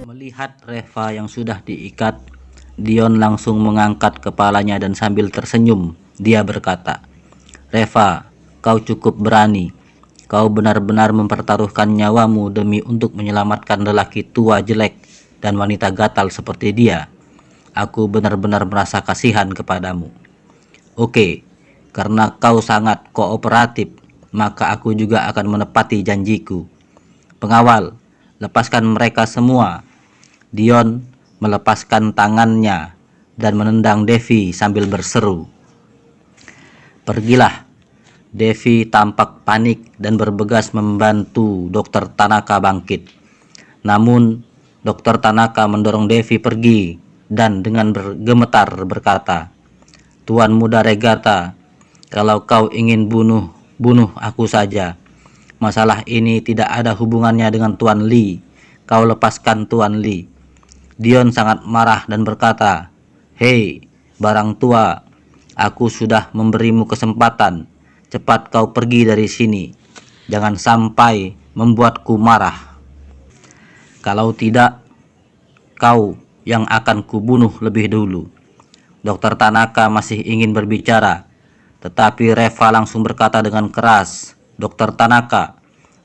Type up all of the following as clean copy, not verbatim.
Melihat Reva yang sudah diikat, Dion langsung mengangkat kepalanya dan sambil tersenyum, dia berkata, "Reva, kau cukup berani. Kau benar-benar mempertaruhkan nyawamu demi untuk menyelamatkan lelaki tua jelek dan wanita gatal seperti dia. Aku benar-benar merasa kasihan kepadamu. Oke, karena kau sangat kooperatif, maka aku juga akan menepati janjiku. Pengawal, lepaskan mereka semua." Dion melepaskan tangannya dan menendang Devi sambil berseru, "Pergilah." Devi tampak panik dan bergegas membantu Dr. Tanaka bangkit. Namun, Dr. Tanaka mendorong Devi pergi dan dengan bergemetar berkata, "Tuan Muda Regata, kalau kau ingin bunuh aku saja. Masalah ini tidak ada hubungannya dengan Tuan Lee. Kau lepaskan Tuan Lee." Dion sangat marah dan berkata, "Hei, barang tua, aku sudah memberimu kesempatan. Cepat kau pergi dari sini. Jangan sampai membuatku marah. Kalau tidak, kau yang akan kubunuh lebih dulu." Dr. Tanaka masih ingin berbicara, tetapi Reva langsung berkata dengan keras, "Dr. Tanaka,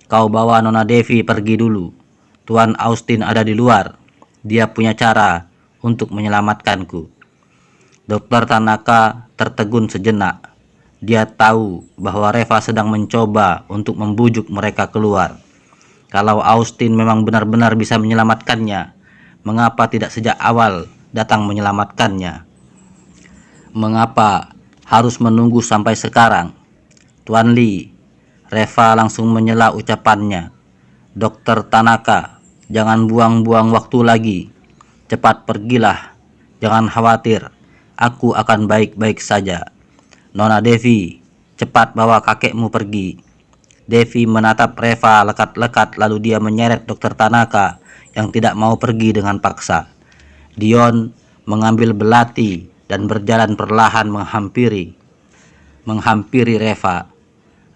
kau bawa Nona Devi pergi dulu. Tuan Austin ada di luar. Dia punya cara untuk menyelamatkanku." Dr. Tanaka tertegun sejenak. Dia tahu bahwa Reva sedang mencoba untuk membujuk mereka keluar. Kalau Austin memang benar-benar bisa menyelamatkannya, mengapa tidak sejak awal datang menyelamatkannya? Mengapa harus menunggu sampai sekarang? "Tuan Lee," Reva langsung menyela ucapannya, "Dr. Tanaka, jangan buang-buang waktu lagi. Cepat pergilah. Jangan khawatir. Aku akan baik-baik saja. Nona Devi, cepat bawa kakekmu pergi." Devi menatap Reva lekat-lekat lalu dia menyeret Dr. Tanaka yang tidak mau pergi dengan paksa. Dion mengambil belati dan berjalan perlahan menghampiri Reva.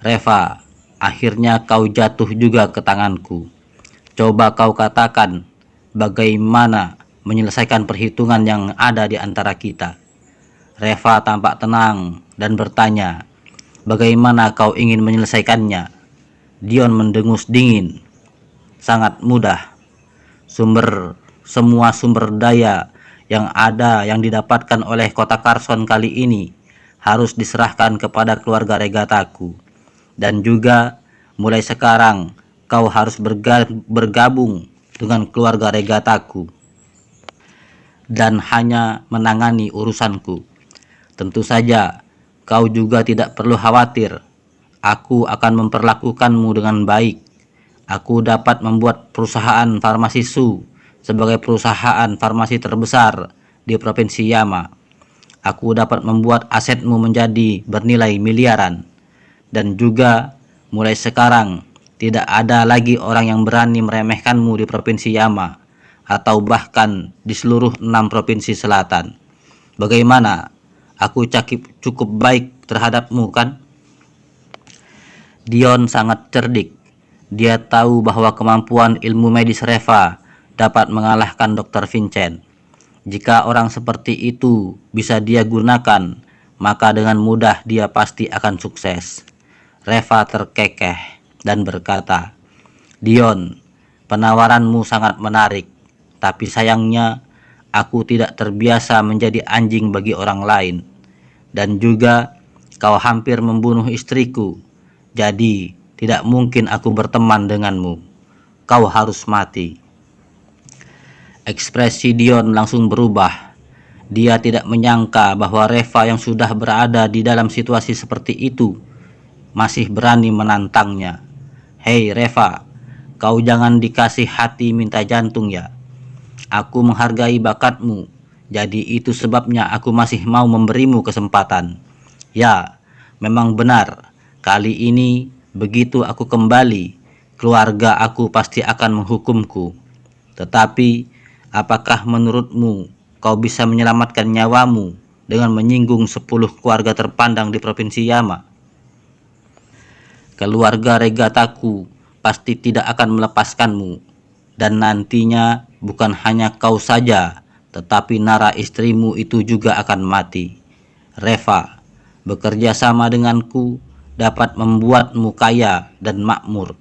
"Reva, akhirnya kau jatuh juga ke tanganku. Coba kau katakan bagaimana menyelesaikan perhitungan yang ada di antara kita." Reva tampak tenang dan bertanya, "Bagaimana kau ingin menyelesaikannya?" Dion mendengus dingin. "Sangat mudah. Semua sumber daya yang didapatkan oleh kota Carson kali ini harus diserahkan kepada keluarga regataku. Dan juga mulai sekarang kau harus bergabung dengan keluarga regataku dan hanya menangani urusanku. Tentu saja kau juga tidak perlu khawatir. Aku akan memperlakukanmu dengan baik. Aku dapat membuat perusahaan farmasi Su sebagai perusahaan farmasi terbesar di Provinsi Yama. Aku dapat membuat asetmu menjadi bernilai miliaran. Dan juga mulai sekarang tidak ada lagi orang yang berani meremehkanmu di Provinsi Yama atau bahkan di seluruh 6 provinsi selatan. Bagaimana? Aku cukup baik terhadapmu, kan?" Dion sangat cerdik. Dia tahu bahwa kemampuan ilmu medis Reva dapat mengalahkan Dr. Vincent. Jika orang seperti itu bisa dia gunakan, maka dengan mudah dia pasti akan sukses. Reva terkekeh dan berkata, "Dion, penawaranmu sangat menarik, tapi sayangnya aku tidak terbiasa menjadi anjing bagi orang lain. Dan juga kau hampir membunuh istriku, jadi tidak mungkin aku berteman denganmu. Kau harus mati." Ekspresi Dion langsung berubah. Dia tidak menyangka bahwa Reva yang sudah berada di dalam situasi seperti itu masih berani menantangnya. "Hei Reva, kau jangan dikasih hati minta jantung ya. Aku menghargai bakatmu, jadi itu sebabnya aku masih mau memberimu kesempatan. Ya, memang benar, kali ini begitu aku kembali, keluarga aku pasti akan menghukumku. Tetapi, apakah menurutmu kau bisa menyelamatkan nyawamu dengan menyinggung 10 keluarga terpandang di Provinsi Yama?" Keluarga regataku pasti tidak akan melepaskanmu, dan nantinya bukan hanya kau saja, tetapi Nara istrimu itu juga akan mati. Reva, bekerja sama denganku dapat membuatmu kaya dan makmur.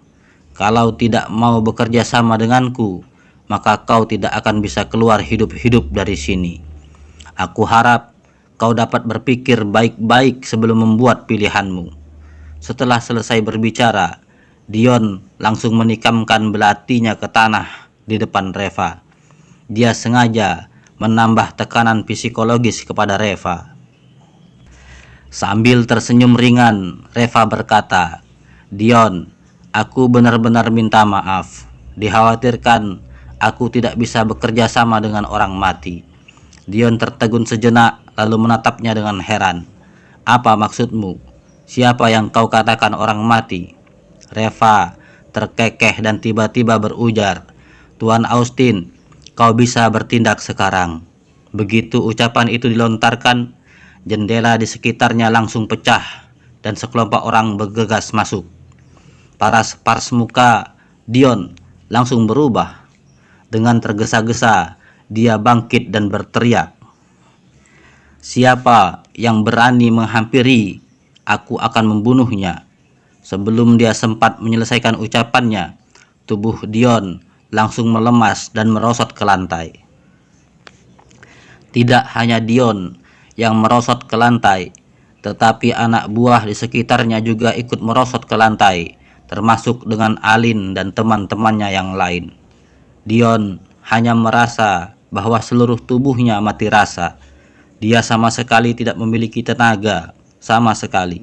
Kalau tidak mau bekerja sama denganku, maka kau tidak akan bisa keluar hidup-hidup dari sini. Aku harap kau dapat berpikir baik-baik sebelum membuat pilihanmu. Setelah selesai berbicara, Dion langsung menikamkan belatinya ke tanah di depan Reva. Dia sengaja menambah tekanan psikologis kepada Reva. Sambil tersenyum ringan, Reva berkata, "Dion, aku benar-benar minta maaf. Dikhawatirkan aku tidak bisa bekerja sama dengan orang mati." Dion tertegun sejenak lalu menatapnya dengan heran. "Apa maksudmu? Siapa yang kau katakan orang mati?" Reva terkekeh dan tiba-tiba berujar, "Tuan Austin, kau bisa bertindak sekarang." Begitu ucapan itu dilontarkan, jendela di sekitarnya langsung pecah dan sekelompok orang bergegas masuk. Paras muka Dion langsung berubah. Dengan tergesa-gesa, dia bangkit dan berteriak, "Siapa yang berani menghampiri, aku akan membunuhnya." Sebelum dia sempat menyelesaikan ucapannya, tubuh Dion langsung melemas dan merosot ke lantai. Tidak hanya Dion yang merosot ke lantai, tetapi anak buah di sekitarnya juga ikut merosot ke lantai, termasuk dengan Alin dan teman-temannya yang lain. Dion hanya merasa bahwa seluruh tubuhnya mati rasa. Dia sama sekali tidak memiliki tenaga, sama sekali.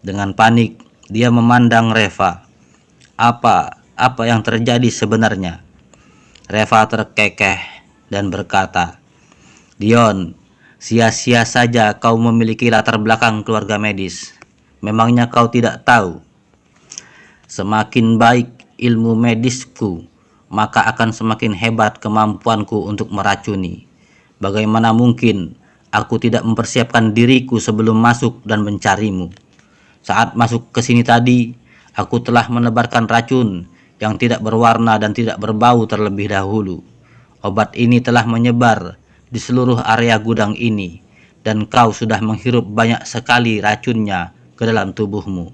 Dengan panik, dia memandang Reva. Apa yang terjadi sebenarnya? Reva terkekeh dan berkata, "Dion, sia-sia saja kau memiliki latar belakang keluarga medis. Memangnya kau tidak tahu? Semakin baik ilmu medisku, maka akan semakin hebat kemampuanku untuk meracuni. Bagaimana mungkin aku tidak mempersiapkan diriku sebelum masuk dan mencarimu? Saat masuk ke sini tadi, aku telah menebarkan racun yang tidak berwarna dan tidak berbau terlebih dahulu. Obat ini telah menyebar di seluruh area gudang ini, dan kau sudah menghirup banyak sekali racunnya ke dalam tubuhmu."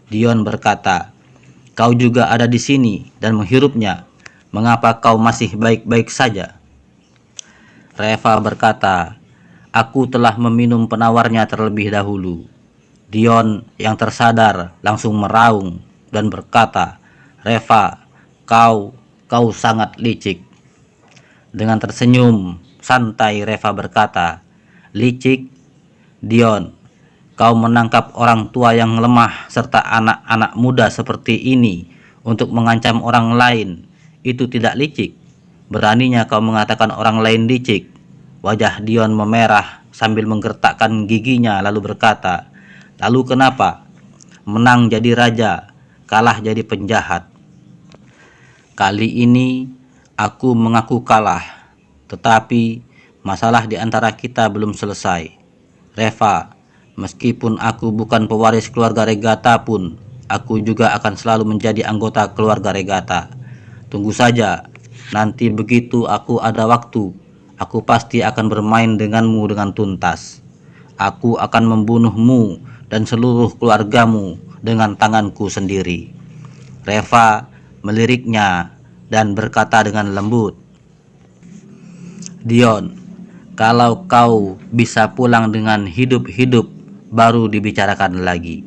Dion berkata, "Kau juga ada di sini dan menghirupnya. Mengapa kau masih baik-baik saja?" Reva berkata, "Aku telah meminum penawarnya terlebih dahulu." Dion yang tersadar langsung meraung dan berkata, "Reva, kau sangat licik." Dengan tersenyum santai Reva berkata, "Licik? Dion, kau menangkap orang tua yang lemah serta anak-anak muda seperti ini untuk mengancam orang lain. Itu tidak licik? Beraninya kau mengatakan orang lain licik?" Wajah Dion memerah sambil menggertakkan giginya lalu berkata, "Lalu kenapa? Menang jadi raja, kalah jadi penjahat. Kali ini aku mengaku kalah, tetapi masalah di antara kita belum selesai. Reva, meskipun aku bukan pewaris keluarga Regata pun, aku juga akan selalu menjadi anggota keluarga Regata. Tunggu saja, nanti begitu aku ada waktu, aku pasti akan bermain denganmu dengan tuntas. Aku akan membunuhmu dan seluruh keluargamu dengan tanganku sendiri." Reva meliriknya dan berkata dengan lembut, "Dion, kalau kau bisa pulang dengan hidup-hidup, baru dibicarakan lagi."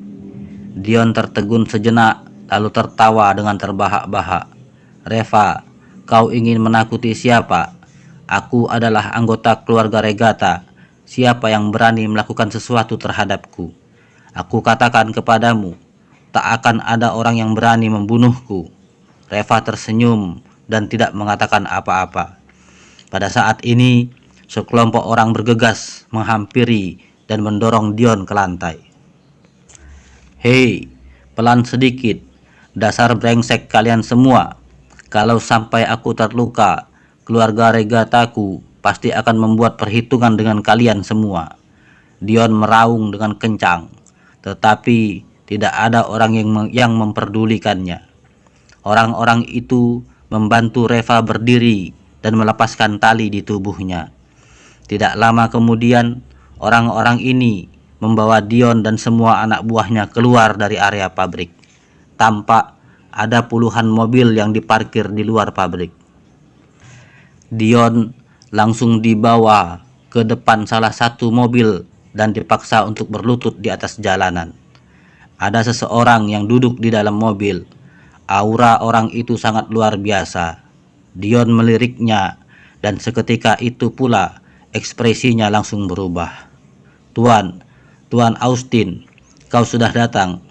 Dion tertegun sejenak lalu tertawa dengan terbahak-bahak. "Reva, kau ingin menakuti siapa? Aku adalah anggota keluarga Regata. Siapa yang berani melakukan sesuatu terhadapku? Aku katakan kepadamu, tak akan ada orang yang berani membunuhku." Reva tersenyum dan tidak mengatakan apa-apa. Pada saat ini, sekelompok orang bergegas menghampiri dan mendorong Dion ke lantai. "Hei, pelan sedikit, dasar brengsek kalian semua. Kalau sampai aku terluka, keluarga Regataku pasti akan membuat perhitungan dengan kalian semua." Dion meraung dengan kencang, tetapi tidak ada orang yang memperdulikannya. Orang-orang itu membantu Reva berdiri dan melepaskan tali di tubuhnya. Tidak lama kemudian, orang-orang ini membawa Dion dan semua anak buahnya keluar dari area pabrik. Tampak ada puluhan mobil yang diparkir di luar pabrik. Dion langsung dibawa ke depan salah satu mobil dan dipaksa untuk berlutut di atas jalanan. Ada seseorang yang duduk di dalam mobil. Aura orang itu sangat luar biasa. Dion meliriknya dan seketika itu pula ekspresinya langsung berubah. Tuan Austin, kau sudah datang.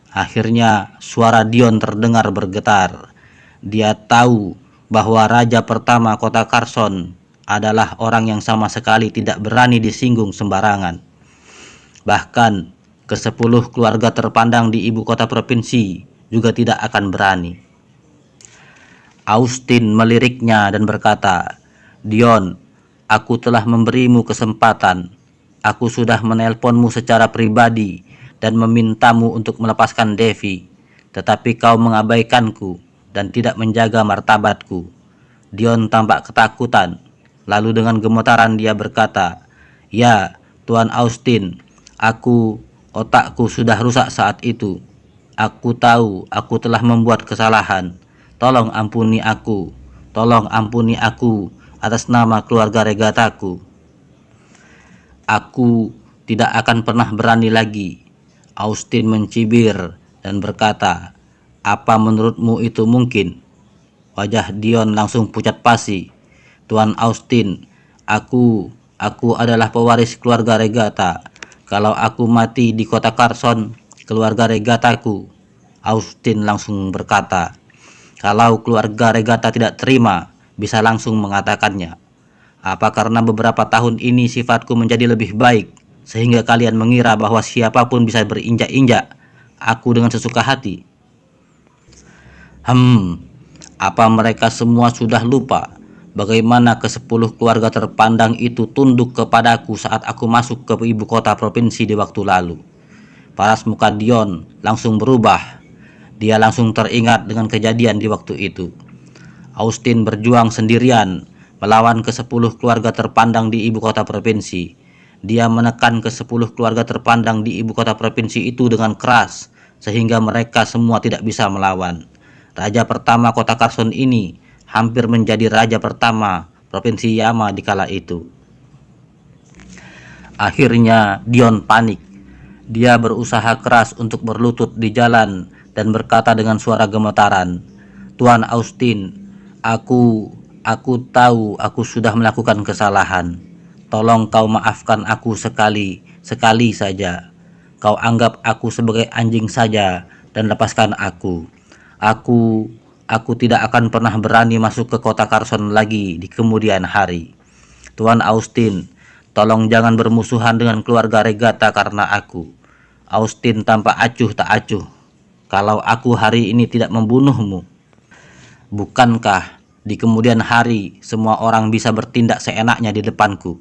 Akhirnya suara Dion terdengar bergetar. Dia tahu bahwa raja pertama kota Carson adalah orang yang sama sekali tidak berani disinggung sembarangan. Bahkan ke-10 keluarga terpandang di ibu kota provinsi juga tidak akan berani. Austin meliriknya dan berkata, Dion, aku telah memberimu kesempatan. Aku sudah menelponmu secara pribadi dan memintamu untuk melepaskan Devi, tetapi kau mengabaikanku dan tidak menjaga martabatku. Dion tampak ketakutan, lalu dengan gemetaran dia berkata, ya, Tuan Austin, otakku sudah rusak saat itu. Aku tahu aku telah membuat kesalahan. Tolong ampuni aku atas nama keluarga regataku. Aku tidak akan pernah berani lagi. Austin mencibir dan berkata, apa menurutmu itu mungkin? Wajah Dion langsung pucat pasi. Tuan Austin, aku adalah pewaris keluarga regata. Kalau aku mati di kota Carson, keluarga regataku. Austin langsung berkata, kalau keluarga regata tidak terima, bisa langsung mengatakannya. Apa karena beberapa tahun ini sifatku menjadi lebih baik, sehingga kalian mengira bahwa siapapun bisa berinjak-injak aku dengan sesuka hati? Apa mereka semua sudah lupa bagaimana ke-10 keluarga terpandang itu tunduk kepadaku saat aku masuk ke ibu kota provinsi di waktu lalu? Paras muka Dion langsung berubah. Dia langsung teringat dengan kejadian di waktu itu. Austin berjuang sendirian melawan ke-10 keluarga terpandang di ibu kota provinsi. Dia menekan ke-10 keluarga terpandang di ibu kota provinsi itu dengan keras, sehingga mereka semua tidak bisa melawan. Raja pertama kota Carson ini hampir menjadi raja pertama provinsi Yama di kala itu. Akhirnya Dion panik. Dia berusaha keras untuk berlutut di jalan dan berkata dengan suara gemetaran, Tuan Austin, aku tahu aku sudah melakukan kesalahan. Tolong kau maafkan aku sekali saja. Kau anggap aku sebagai anjing saja dan lepaskan aku. Aku tidak akan pernah berani masuk ke kota Carson lagi di kemudian hari. Tuan Austin, tolong jangan bermusuhan dengan keluarga regata karena aku. Austin tampak acuh tak acuh. Kalau aku hari ini tidak membunuhmu, bukankah di kemudian hari semua orang bisa bertindak seenaknya di depanku?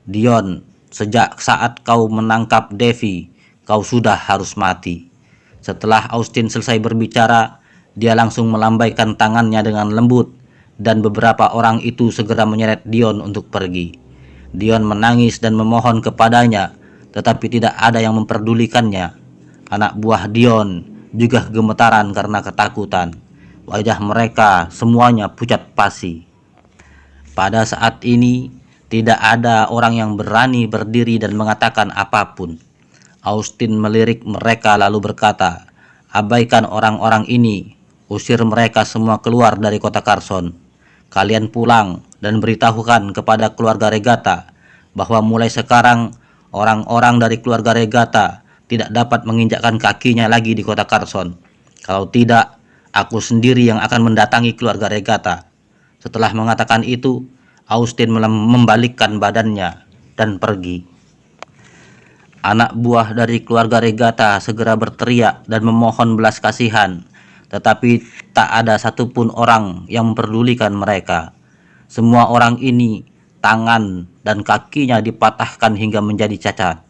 Dion, sejak saat kau menangkap Devi, kau sudah harus mati. Setelah Austin selesai berbicara, dia langsung melambaikan tangannya dengan lembut dan beberapa orang itu segera menyeret Dion untuk pergi. Dion menangis dan memohon kepadanya, tetapi tidak ada yang memperdulikannya. Anak buah Dion juga gemetaran karena ketakutan. Wajah mereka semuanya pucat pasi. Pada saat ini, tidak ada orang yang berani berdiri dan mengatakan apapun. Austin melirik mereka lalu berkata, abaikan orang-orang ini. Usir mereka semua keluar dari kota Carson. Kalian pulang dan beritahukan kepada keluarga regata bahwa mulai sekarang orang-orang dari keluarga regata tidak dapat menginjakkan kakinya lagi di kota Carson. Kalau tidak, aku sendiri yang akan mendatangi keluarga regata. Setelah mengatakan itu, Austin membalikkan badannya dan pergi. Anak buah dari keluarga regata segera berteriak dan memohon belas kasihan. Tetapi tak ada satupun orang yang memperdulikan mereka. Semua orang ini, tangan dan kakinya dipatahkan hingga menjadi cacat.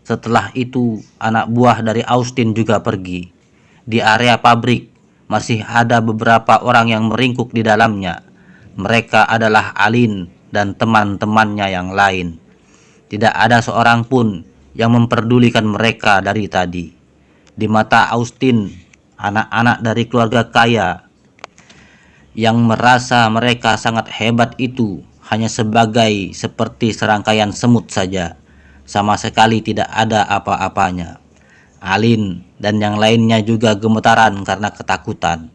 Setelah itu, anak buah dari Austin juga pergi. Di area pabrik, masih ada beberapa orang yang meringkuk di dalamnya. Mereka adalah Alin dan teman-temannya yang lain. Tidak ada seorang pun yang memperdulikan mereka dari tadi. Di mata Austin, anak-anak dari keluarga kaya yang merasa mereka sangat hebat itu hanya seperti serangkaian semut saja. Sama sekali tidak ada apa-apanya. Alin dan yang lainnya juga gemetaran karena ketakutan.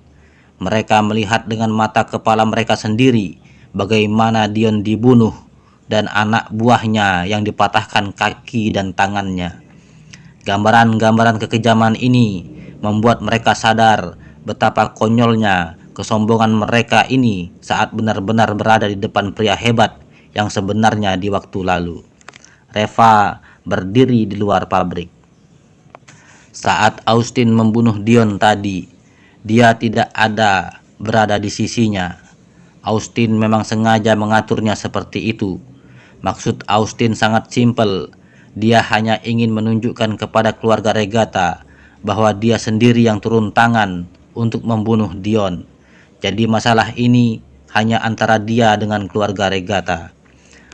Mereka melihat dengan mata kepala mereka sendiri bagaimana Dion dibunuh dan anak buahnya yang dipatahkan kaki dan tangannya. Gambaran-gambaran kekejaman ini membuat mereka sadar betapa konyolnya kesombongan mereka ini saat benar-benar berada di depan pria hebat yang sebenarnya di waktu lalu. Reva berdiri di luar pabrik. Saat Austin membunuh Dion tadi, dia tidak ada berada di sisinya. Austin memang sengaja mengaturnya seperti itu. Maksud Austin sangat simpel. Dia hanya ingin menunjukkan kepada keluarga Regatta bahwa dia sendiri yang turun tangan untuk membunuh Dion. Jadi masalah ini hanya antara dia dengan keluarga Regatta.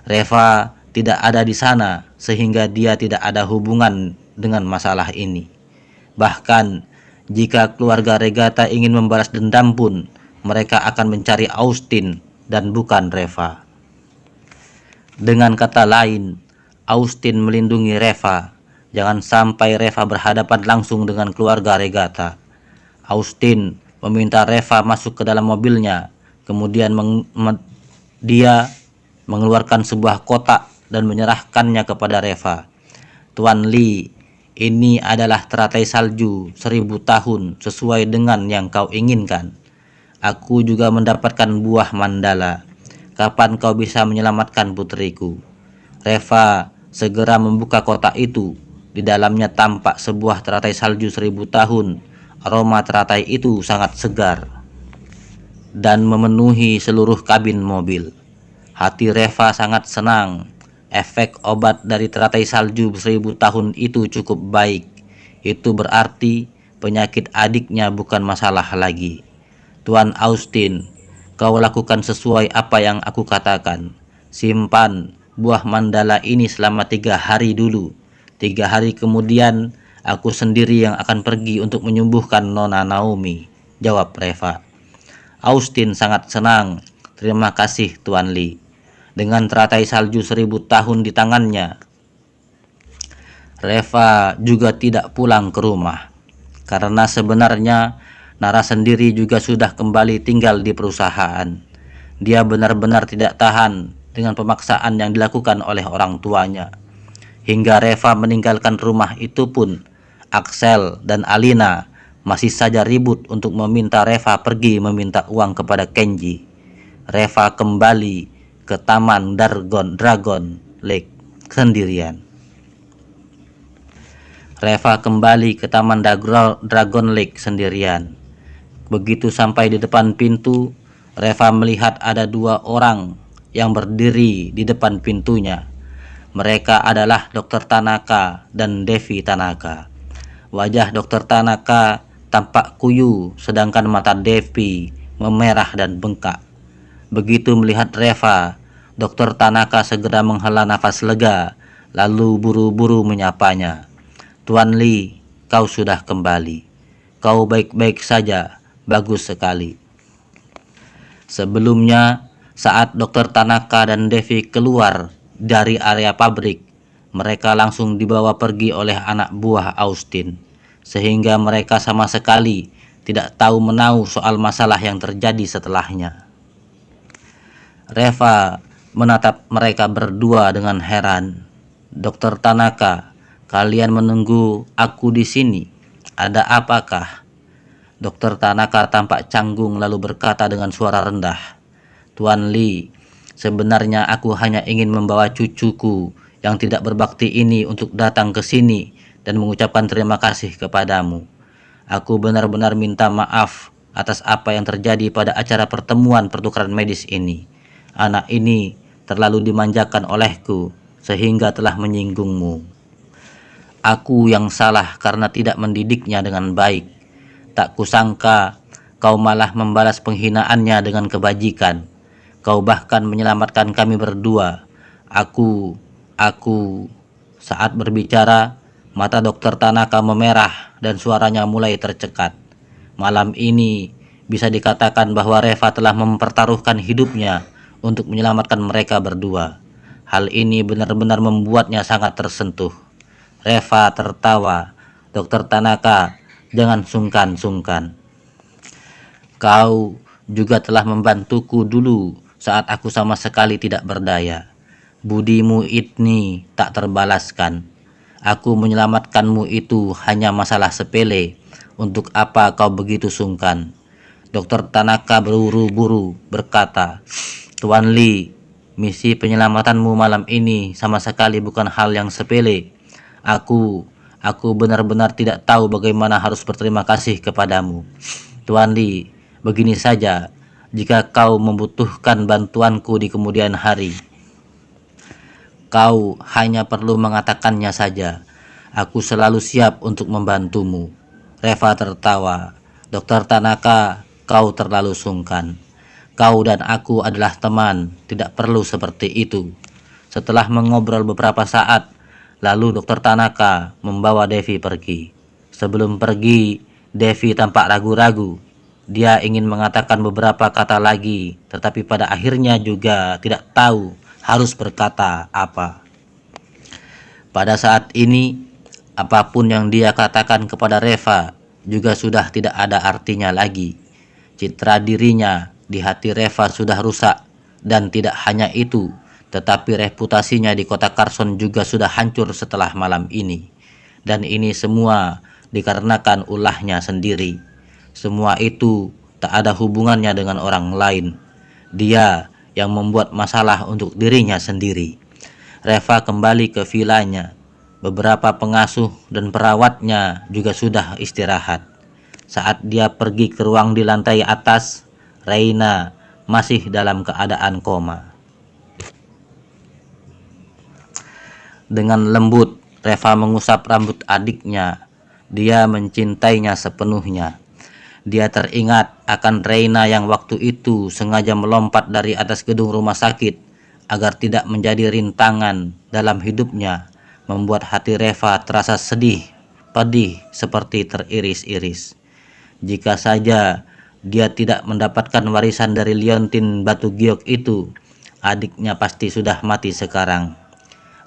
Reva tidak ada di sana sehingga dia tidak ada hubungan dengan masalah ini. Bahkan jika keluarga Regatta ingin membalas dendam pun, mereka akan mencari Austin dan bukan Reva. Dengan kata lain, Austin melindungi Reva. Jangan sampai Reva berhadapan langsung dengan keluarga Regatta. Austin meminta Reva masuk ke dalam mobilnya. Kemudian dia mengeluarkan sebuah kotak dan menyerahkannya kepada Reva. Tuan Lee, ini adalah teratai salju 1000 tahun sesuai dengan yang kau inginkan. Aku juga mendapatkan buah mandala. Kapan kau bisa menyelamatkan putriku? Reva segera membuka kotak itu. Di dalamnya tampak sebuah teratai salju 1000 tahun. Aroma teratai itu sangat segar dan memenuhi seluruh kabin mobil. Hati Reva sangat senang. Efek obat dari teratai salju 1000 tahun itu cukup baik. Itu berarti penyakit adiknya bukan masalah lagi. Tuan Austin, kau lakukan sesuai apa yang aku katakan. Simpan buah mandala ini selama 3 hari dulu. 3 hari kemudian aku sendiri yang akan pergi untuk menyembuhkan Nona Naomi, jawab Reva. Austin sangat senang. Terima kasih Tuan Lee. Dengan teratai salju 1000 tahun di tangannya, Reva juga tidak pulang ke rumah. Karena sebenarnya Nara sendiri juga sudah kembali tinggal di perusahaan. Dia benar-benar tidak tahan dengan pemaksaan yang dilakukan oleh orang tuanya. Hingga Reva meninggalkan rumah itu pun, Axel dan Alina masih saja ribut untuk meminta Reva pergi meminta uang kepada Kenji. Reva kembali ke Taman Dragon Lake sendirian. Reva kembali ke Taman Dragon Lake sendirian. Begitu sampai di depan pintu, Reva melihat ada 2 orang yang berdiri di depan pintunya. Mereka adalah Dr. Tanaka dan Devi Tanaka. Wajah Dr. Tanaka tampak kuyu, sedangkan mata Devi memerah dan bengkak. Begitu melihat Reva, Dr. Tanaka segera menghela nafas lega, lalu buru-buru menyapanya. Tuan Lee, kau sudah kembali. Kau baik-baik saja, bagus sekali. Sebelumnya, saat Dr. Tanaka dan Devi keluar dari area pabrik, mereka langsung dibawa pergi oleh anak buah Austin, sehingga mereka sama sekali tidak tahu menahu soal masalah yang terjadi setelahnya. Reva menatap mereka berdua dengan heran. Dr. Tanaka, kalian menunggu aku di sini. Ada apakah? Dr. Tanaka tampak canggung lalu berkata dengan suara rendah, Tuan Lee, sebenarnya aku hanya ingin membawa cucuku yang tidak berbakti ini untuk datang ke sini dan mengucapkan terima kasih kepadamu. Aku benar-benar minta maaf atas apa yang terjadi pada acara pertemuan pertukaran medis ini. Anak ini terlalu dimanjakan olehku sehingga telah menyinggungmu. Aku yang salah karena tidak mendidiknya dengan baik. Tak kusangka kau malah membalas penghinaannya dengan kebajikan. Kau bahkan menyelamatkan kami berdua. Aku. Saat berbicara, mata Dokter Tanaka memerah dan suaranya mulai tercekat. Malam ini bisa dikatakan bahwa Reva telah mempertaruhkan hidupnya untuk menyelamatkan mereka berdua. Hal ini benar-benar membuatnya sangat tersentuh. Reva tertawa. Dokter Tanaka, jangan sungkan-sungkan. Kau juga telah membantuku dulu saat aku sama sekali tidak berdaya. Budimu ini tak terbalaskan. Aku menyelamatkanmu itu hanya masalah sepele. Untuk apa kau begitu sungkan? Dokter Tanaka berburu-buru berkata, Tuan Lee, misi penyelamatanmu malam ini sama sekali bukan hal yang sepele. Aku benar-benar tidak tahu bagaimana harus berterima kasih kepadamu. Tuan Lee, begini saja, jika kau membutuhkan bantuanku di kemudian hari, kau hanya perlu mengatakannya saja. Aku selalu siap untuk membantumu. Reva tertawa. Dokter Tanaka, kau terlalu sungkan. Kau dan aku adalah teman, tidak perlu seperti itu. Setelah mengobrol beberapa saat, lalu Dokter Tanaka membawa Devi pergi. Sebelum pergi, Devi tampak ragu-ragu. Dia ingin mengatakan beberapa kata lagi, tetapi pada akhirnya juga tidak tahu harus berkata apa. Pada saat ini, apapun yang dia katakan kepada Reva juga sudah tidak ada artinya lagi. Citra dirinya di hati Reva sudah rusak, dan tidak hanya itu, tetapi reputasinya di kota Carson juga sudah hancur setelah malam ini. Dan ini semua dikarenakan ulahnya sendiri. Semua itu tak ada hubungannya dengan orang lain. Dia yang membuat masalah untuk dirinya sendiri. Reva kembali ke vilanya. Beberapa pengasuh dan perawatnya juga sudah istirahat. Saat dia pergi ke ruang di lantai atas, Reina masih dalam keadaan koma. Dengan lembut, Reva mengusap rambut adiknya. Dia mencintainya sepenuhnya. Dia teringat akan Reina yang waktu itu sengaja melompat dari atas gedung rumah sakit agar tidak menjadi rintangan dalam hidupnya, membuat hati Reva terasa sedih, pedih seperti teriris-iris. Jika saja dia tidak mendapatkan warisan dari liontin batu giok itu, adiknya pasti sudah mati sekarang.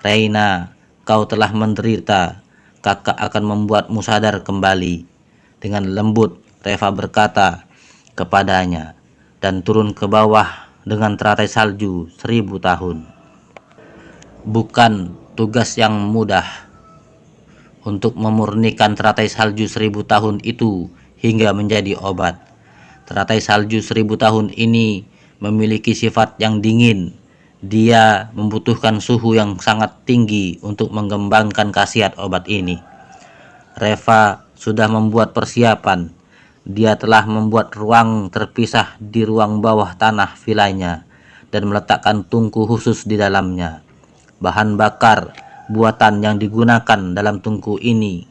Reina, kau telah menderita. Kakak akan membuatmu sadar kembali. Dengan lembut, Reva berkata kepadanya dan turun ke bawah dengan teratai salju 1000 tahun. Bukan tugas yang mudah untuk memurnikan teratai salju 1000 tahun itu hingga menjadi obat. Teratai salju 1000 tahun ini memiliki sifat yang dingin. Dia membutuhkan suhu yang sangat tinggi untuk mengembangkan khasiat obat ini. Reva sudah membuat persiapan. Dia telah membuat ruang terpisah di ruang bawah tanah vilanya dan meletakkan tungku khusus di dalamnya. Bahan bakar buatan yang digunakan dalam tungku ini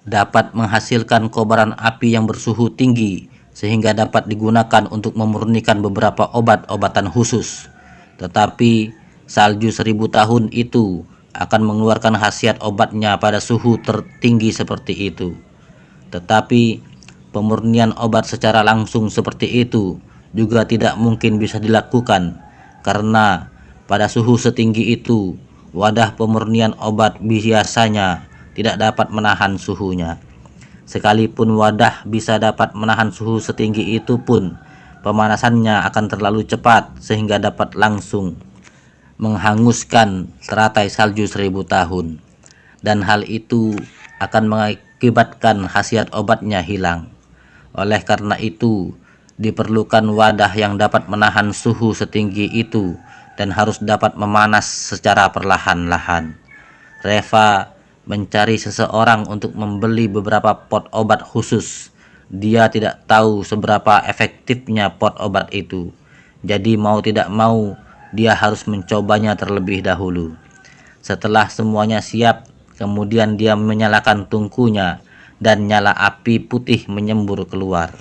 dapat menghasilkan kobaran api yang bersuhu tinggi sehingga dapat digunakan untuk memurnikan beberapa obat-obatan khusus. Tetapi salju 1000 tahun itu akan mengeluarkan khasiat obatnya pada suhu tertinggi seperti itu. Tetapi pemurnian obat secara langsung seperti itu juga tidak mungkin bisa dilakukan karena pada suhu setinggi itu wadah pemurnian obat biasanya tidak dapat menahan suhunya. Sekalipun wadah bisa dapat menahan suhu setinggi itu pun, pemanasannya akan terlalu cepat sehingga dapat langsung menghanguskan teratai salju 1000 tahun. Dan hal itu akan mengakibatkan khasiat obatnya hilang. Oleh karena itu, diperlukan wadah yang dapat menahan suhu setinggi itu dan harus dapat memanas secara perlahan-lahan. Reva mencari seseorang untuk membeli beberapa pot obat khusus. Dia tidak tahu seberapa efektifnya pot obat itu. Jadi mau tidak mau, dia harus mencobanya terlebih dahulu. Setelah semuanya siap, Kemudian dia menyalakan tungkunya dan nyala api putih menyembur keluar.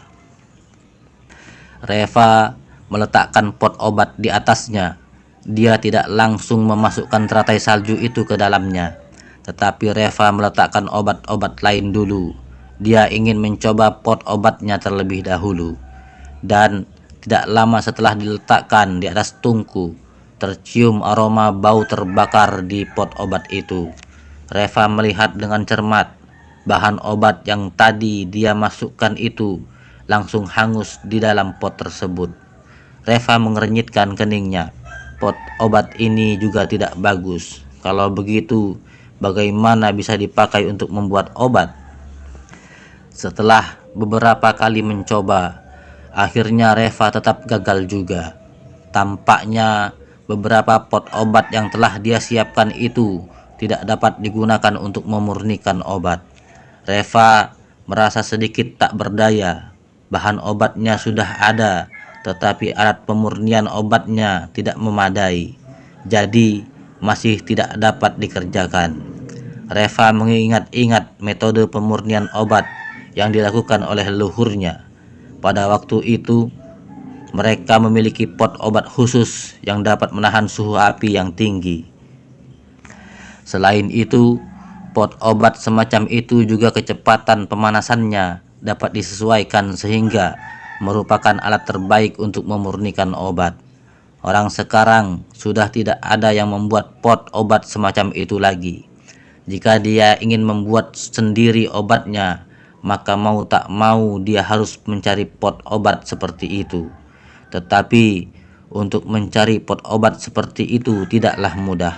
Reva meletakkan pot obat di atasnya. Dia tidak langsung memasukkan teratai salju itu ke dalamnya, tetapi Reva meletakkan obat-obat lain dulu. Dia ingin mencoba pot obatnya terlebih dahulu. Dan tidak lama setelah diletakkan di atas tungku, tercium aroma bau terbakar di pot obat itu. Reva melihat dengan cermat, bahan obat yang tadi dia masukkan itu langsung hangus di dalam pot tersebut. Reva mengernyitkan keningnya. Pot obat ini juga tidak bagus. Kalau begitu, bagaimana bisa dipakai untuk membuat obat? Setelah beberapa kali mencoba, akhirnya Reva tetap gagal juga. Tampaknya beberapa pot obat yang telah dia siapkan itu tidak dapat digunakan untuk memurnikan obat. Reva merasa sedikit tak berdaya. Bahan obatnya sudah ada, tetapi alat pemurnian obatnya tidak memadai. Jadi masih tidak dapat dikerjakan. Reva mengingat-ingat metode pemurnian obat yang dilakukan oleh leluhurnya. Pada waktu itu, mereka memiliki pot obat khusus yang dapat menahan suhu api yang tinggi. Selain itu, pot obat semacam itu juga kecepatan pemanasannya dapat disesuaikan sehingga merupakan alat terbaik untuk memurnikan obat. Orang sekarang sudah tidak ada yang membuat pot obat semacam itu lagi. Jika dia ingin membuat sendiri obatnya, maka mau tak mau dia harus mencari pot obat seperti itu. Tetapi untuk mencari pot obat seperti itu tidaklah mudah.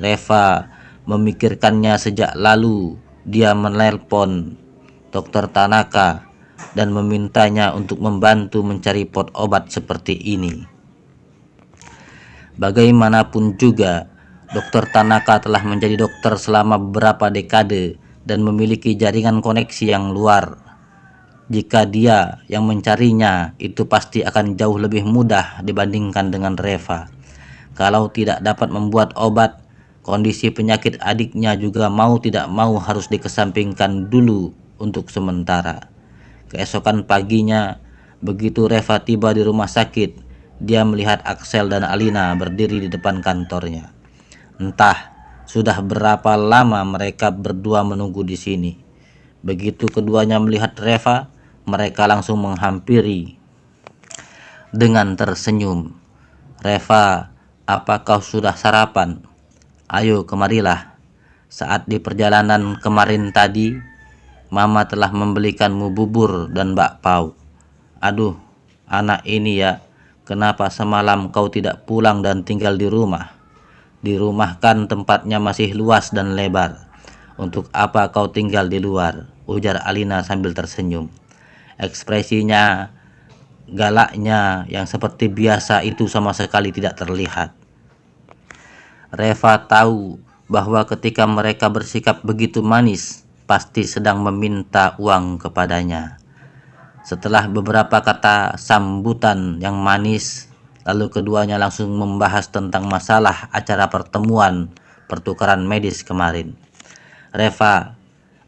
Reva memikirkannya sejak lalu. Dia menelpon Dr. Tanaka dan memintanya untuk membantu mencari pot obat seperti ini. Bagaimanapun juga, Dr. Tanaka telah menjadi dokter selama beberapa dekade dan memiliki jaringan koneksi yang luar. Jika dia yang mencarinya, itu pasti akan jauh lebih mudah dibandingkan dengan Reva. Kalau tidak dapat membuat obat, kondisi penyakit adiknya juga mau tidak mau harus dikesampingkan dulu untuk sementara. Keesokan paginya, begitu Reva tiba di rumah sakit, dia melihat Axel dan Alina berdiri di depan kantornya. Entah sudah berapa lama mereka berdua menunggu di sini. Begitu keduanya melihat Reva, mereka langsung menghampiri dengan tersenyum. Reva, apa kau sudah sarapan? Ayo kemarilah. Saat di perjalanan kemarin tadi, Mama telah membelikanmu bubur dan bakpao. Aduh, anak ini ya, kenapa semalam kau tidak pulang dan tinggal di rumah? Di rumah kan tempatnya masih luas dan lebar. Untuk apa kau tinggal di luar? Ujar Alina sambil tersenyum. Ekspresinya, galaknya yang seperti biasa itu sama sekali tidak terlihat. Reva tahu bahwa ketika mereka bersikap begitu manis, pasti sedang meminta uang kepadanya. Setelah beberapa kata sambutan yang manis, lalu keduanya langsung membahas tentang masalah acara pertemuan pertukaran medis kemarin. Reva,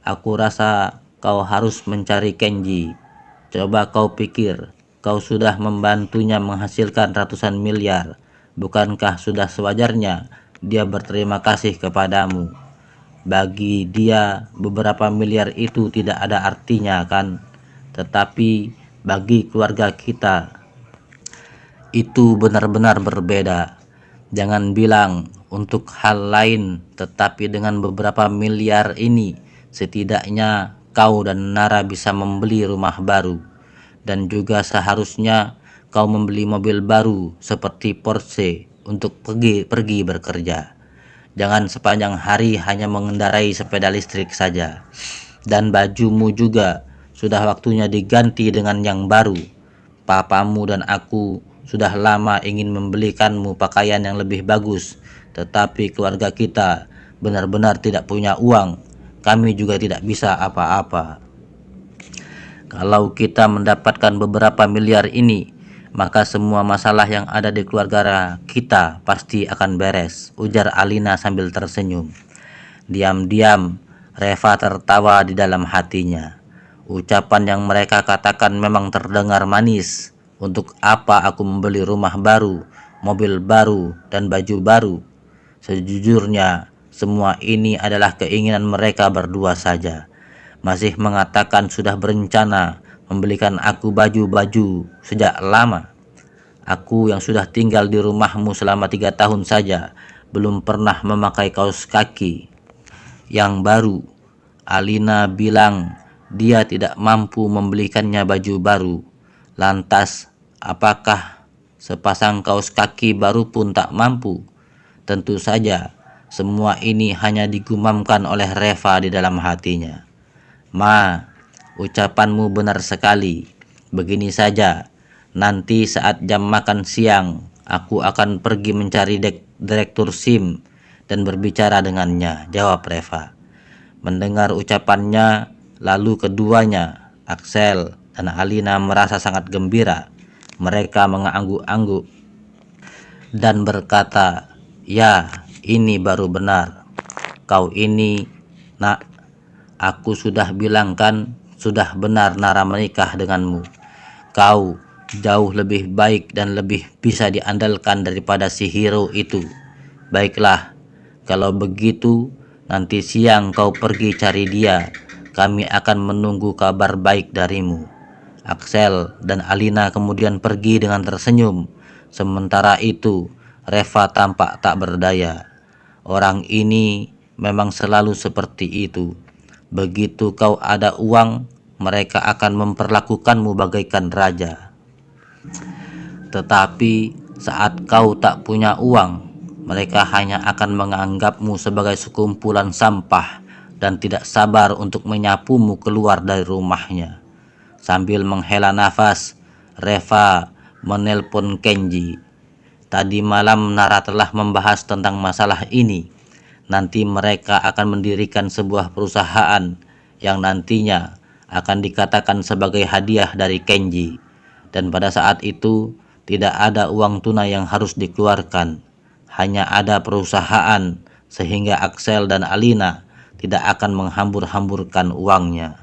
aku rasa kau harus mencari Kenji. Coba kau pikir, kau sudah membantunya menghasilkan ratusan miliar. Bukankah sudah sewajarnya dia berterima kasih kepadamu? Bagi dia beberapa miliar itu tidak ada artinya kan? Tetapi bagi keluarga kita itu benar-benar berbeda. Jangan bilang untuk hal lain, tetapi dengan beberapa miliar ini setidaknya kau dan Nara bisa membeli rumah baru, dan juga seharusnya kau membeli mobil baru seperti Porsche untuk pergi bekerja. Jangan sepanjang hari hanya mengendarai sepeda listrik saja. Dan bajumu juga sudah waktunya diganti dengan yang baru. Papamu dan aku sudah lama ingin membelikanmu pakaian yang lebih bagus, tetapi keluarga kita benar-benar tidak punya uang. Kami juga tidak bisa apa-apa. Kalau kita mendapatkan beberapa miliar ini, maka semua masalah yang ada di keluarga kita pasti akan beres, ujar Alina sambil tersenyum. Diam-diam, Reva tertawa di dalam hatinya. Ucapan yang mereka katakan memang terdengar manis. Untuk apa aku membeli rumah baru, mobil baru, dan baju baru? Sejujurnya, semua ini adalah keinginan mereka berdua saja. Masih mengatakan sudah berencana membelikan aku baju-baju sejak lama. Aku yang sudah tinggal di rumahmu selama 3 tahun saja, belum pernah memakai kaos kaki yang baru. Alina bilang dia tidak mampu membelikannya baju baru. Lantas, apakah sepasang kaos kaki baru pun tak mampu? Tentu saja, semua ini hanya digumamkan oleh Reva di dalam hatinya. Ma, ucapanmu benar sekali. Begini saja, nanti saat jam makan siang, aku akan pergi mencari direktur SIM dan berbicara dengannya, jawab Reva. Mendengar ucapannya, lalu keduanya, Axel dan Alina merasa sangat gembira. Mereka mengangguk-angguk dan berkata, "Ya, ini baru benar. Kau ini, nak, aku sudah bilang kan, sudah benar Nara menikah denganmu. Kau jauh lebih baik dan lebih bisa diandalkan daripada si hero itu. Baiklah, kalau begitu, nanti siang kau pergi cari dia. Kami akan menunggu kabar baik darimu." Axel dan Alina kemudian pergi dengan tersenyum. Sementara itu, Reva tampak tak berdaya. Orang ini memang selalu seperti itu. Begitu kau ada uang, mereka akan memperlakukanmu bagaikan raja. Tetapi saat kau tak punya uang, mereka hanya akan menganggapmu sebagai sekumpulan sampah dan tidak sabar untuk menyapumu keluar dari rumahnya. Sambil menghela nafas, Reva menelpon Kenji. Tadi malam Nara telah membahas tentang masalah ini. Nanti mereka akan mendirikan sebuah perusahaan yang nantinya akan dikatakan sebagai hadiah dari Kenji. Dan pada saat itu tidak ada uang tunai yang harus dikeluarkan. Hanya ada perusahaan sehingga Axel dan Alina tidak akan menghambur-hamburkan uangnya.